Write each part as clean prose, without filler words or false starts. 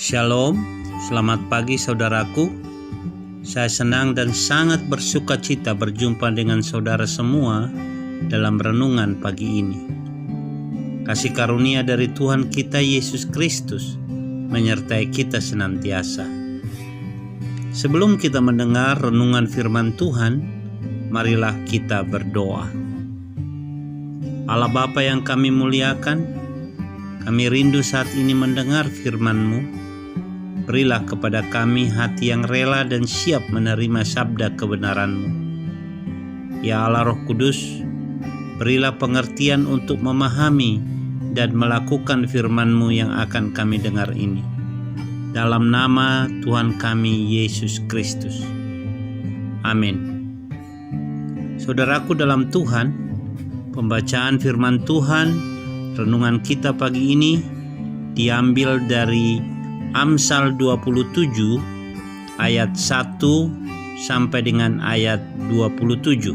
Shalom, selamat pagi saudaraku. Saya senang dan sangat bersuka cita berjumpa dengan saudara semua dalam renungan pagi ini. Kasih karunia dari Tuhan kita Yesus Kristus menyertai kita senantiasa. Sebelum kita mendengar renungan firman Tuhan, marilah kita berdoa. Allah Bapa yang kami muliakan, kami rindu saat ini mendengar firman-Mu. Berilah kepada kami hati yang rela dan siap menerima sabda kebenaran-Mu. Ya Allah Roh Kudus, berilah pengertian untuk memahami dan melakukan firman-Mu yang akan kami dengar ini. Dalam nama Tuhan kami Yesus Kristus. Amin. Saudaraku dalam Tuhan, pembacaan firman Tuhan, renungan kita pagi ini diambil dari Amsal 27 ayat 1 sampai dengan ayat 27.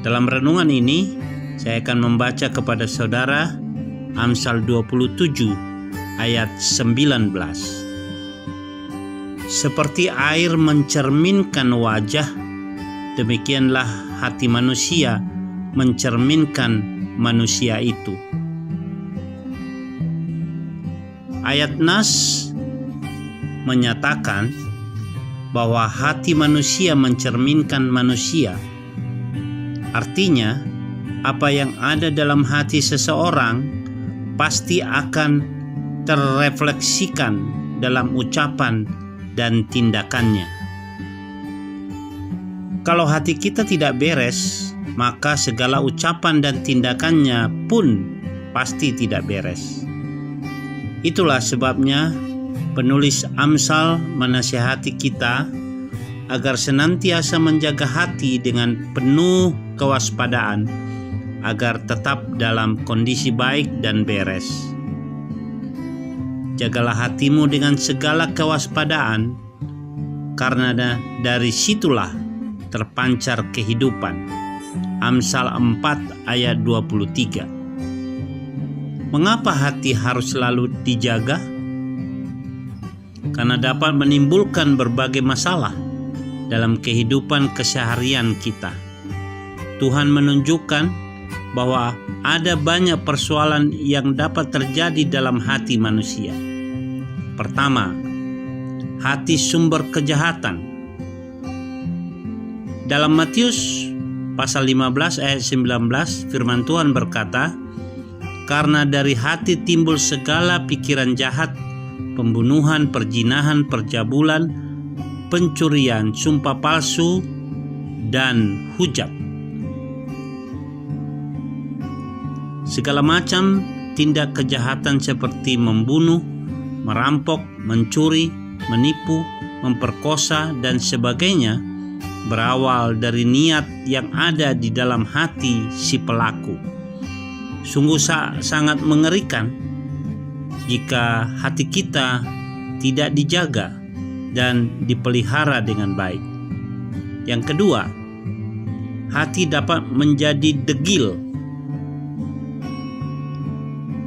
Dalam renungan ini saya akan membaca kepada saudara Amsal 27 ayat 19. Seperti air mencerminkan wajah, demikianlah hati manusia mencerminkan manusia itu. Ayat Nas menyatakan bahwa hati manusia mencerminkan manusia. Artinya, apa yang ada dalam hati seseorang pasti akan terrefleksikan dalam ucapan dan tindakannya. Kalau hati kita tidak beres, maka segala ucapan dan tindakannya pun pasti tidak beres. Itulah sebabnya penulis Amsal menasihati kita agar senantiasa menjaga hati dengan penuh kewaspadaan agar tetap dalam kondisi baik dan beres. Jagalah hatimu dengan segala kewaspadaan, karena dari situlah terpancar kehidupan. Amsal 4 ayat 23. Mengapa hati harus selalu dijaga? Karena dapat menimbulkan berbagai masalah dalam kehidupan keseharian kita. Tuhan menunjukkan bahwa ada banyak persoalan yang dapat terjadi dalam hati manusia. Pertama, hati sumber kejahatan. Dalam Matius pasal 15 ayat 19, firman Tuhan berkata, karena dari hati timbul segala pikiran jahat, pembunuhan, perzinahan, percabulan, pencurian, sumpah palsu, dan hujat. Segala macam tindak kejahatan seperti membunuh, merampok, mencuri, menipu, memperkosa, dan sebagainya berawal dari niat yang ada di dalam hati si pelaku. Sungguh sangat mengerikan jika hati kita tidak dijaga dan dipelihara dengan baik. Yang kedua, hati dapat menjadi degil.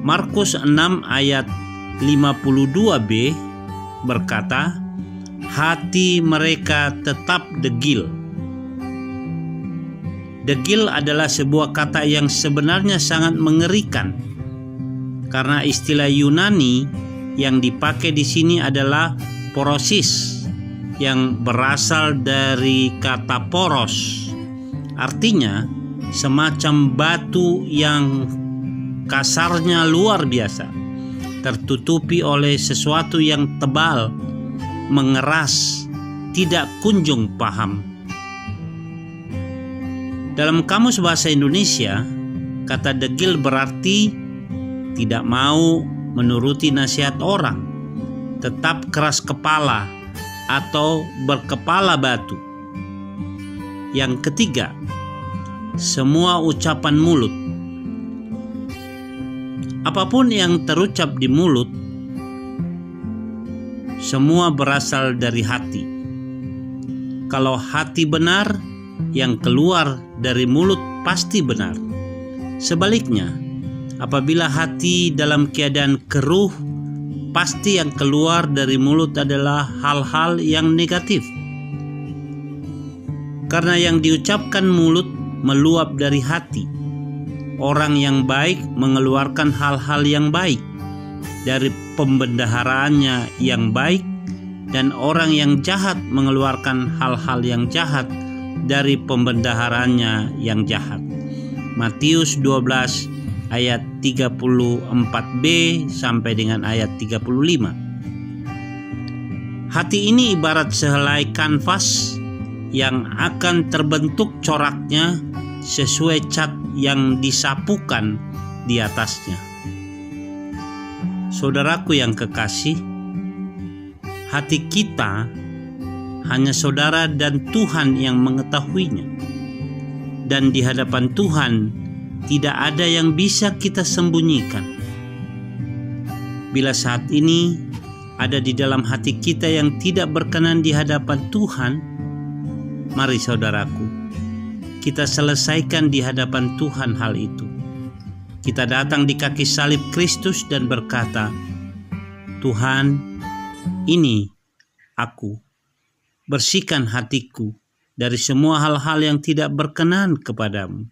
Markus 6 ayat 52b berkata, hati mereka tetap degil. Degil adalah sebuah kata yang sebenarnya sangat mengerikan, karena istilah Yunani yang dipakai di sini adalah porosis, yang berasal dari kata poros. Artinya semacam batu yang kasarnya luar biasa, tertutupi oleh sesuatu yang tebal, mengeras, tidak kunjung paham. Dalam Kamus Bahasa Indonesia, kata degil berarti tidak mau menuruti nasihat orang, tetap keras kepala, atau berkepala batu. Yang ketiga, semua ucapan mulut. Apapun yang terucap di mulut, semua berasal dari hati. Kalau hati benar, yang keluar dari mulut pasti benar. Sebaliknya, Apabila hati dalam keadaan keruh, pasti yang keluar dari mulut adalah hal-hal yang negatif. Karena yang diucapkan mulut meluap dari hati. Orang yang baik mengeluarkan hal-hal yang baik dari pembendaharaannya yang baik, dan orang yang jahat mengeluarkan hal-hal yang jahat dari pembendaharaannya yang jahat. Matius 12 ayat 34b sampai dengan ayat 35. Hati ini ibarat sehelai kanvas yang akan terbentuk coraknya sesuai cat yang disapukan di atasnya. Saudaraku yang kekasih, hati kita hanya saudara dan Tuhan yang mengetahuinya. Dan di hadapan Tuhan tidak ada yang bisa kita sembunyikan. Bila saat ini ada di dalam hati kita yang tidak berkenan di hadapan Tuhan, mari saudaraku, kita selesaikan di hadapan Tuhan hal itu. Kita datang di kaki salib Kristus dan berkata, Tuhan, ini aku. Bersihkan hatiku dari semua hal-hal yang tidak berkenan kepadamu.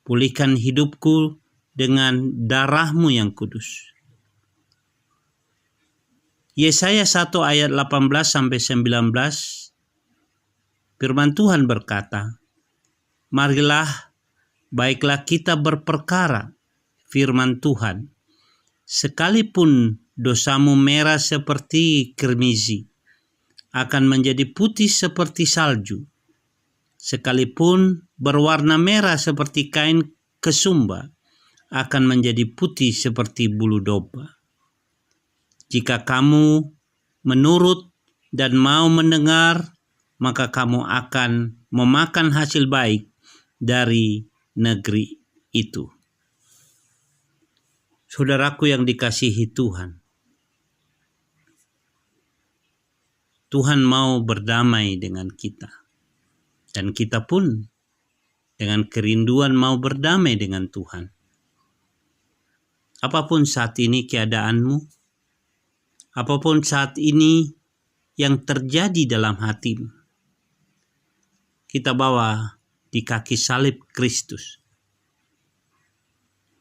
Pulihkan hidupku dengan darah-Mu yang kudus. Yesaya 1 ayat 18-19, firman Tuhan berkata, marilah, baiklah kita berperkara, firman Tuhan, sekalipun dosamu merah seperti kirmizi, akan menjadi putih seperti salju. Sekalipun berwarna merah seperti kain kesumba, akan menjadi putih seperti bulu domba. Jika kamu menurut dan mau mendengar, maka kamu akan memakan hasil baik dari negeri itu. Saudaraku yang dikasihi Tuhan, Tuhan mau berdamai dengan kita, dan kita pun dengan kerinduan mau berdamai dengan Tuhan. Apapun saat ini keadaanmu, apapun saat ini yang terjadi dalam hatimu, kita bawa di kaki salib Kristus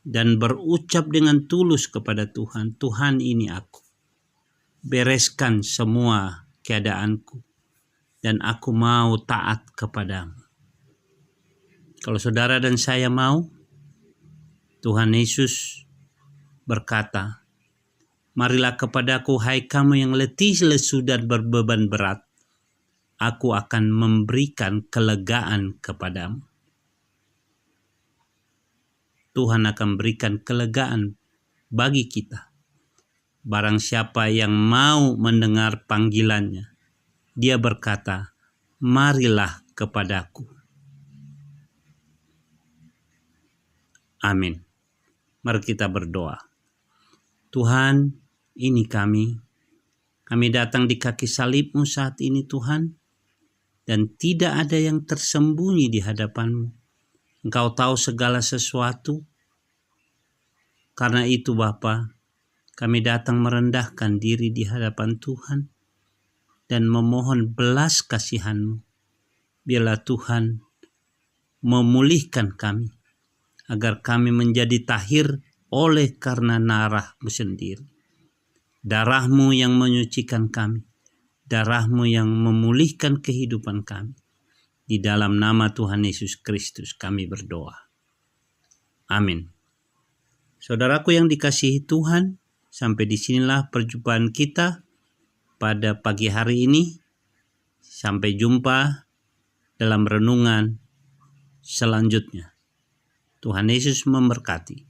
dan berucap dengan tulus kepada Tuhan, Tuhan, ini aku. Bereskan semua keadaanku dan aku mau taat kepadamu. Kalau saudara dan saya mau, Tuhan Yesus berkata, marilah kepadaku hai kamu yang letih, lesu dan berbeban berat, aku akan memberikan kelegaan kepadamu. Tuhan akan berikan kelegaan bagi kita. Barang siapa yang mau mendengar panggilannya, dia berkata, marilah kepadaku. Amin. Mari kita berdoa. Tuhan, ini kami datang di kaki salib-Mu saat ini Tuhan, dan tidak ada yang tersembunyi di hadapan-Mu. Engkau tahu segala sesuatu. Karena itu Bapa, kami datang merendahkan diri di hadapan Tuhan dan memohon belas kasihan-Mu. Biarlah Tuhan memulihkan kami, agar kami menjadi tahir oleh karena darah-Mu sendiri. Darah-Mu yang menyucikan kami, darah-Mu yang memulihkan kehidupan kami. Di dalam nama Tuhan Yesus Kristus kami berdoa. Amin. Saudaraku yang dikasihi Tuhan, sampai disinilah perjumpaan kita pada pagi hari ini. Sampai jumpa dalam renungan selanjutnya. Tuhan Yesus memberkati.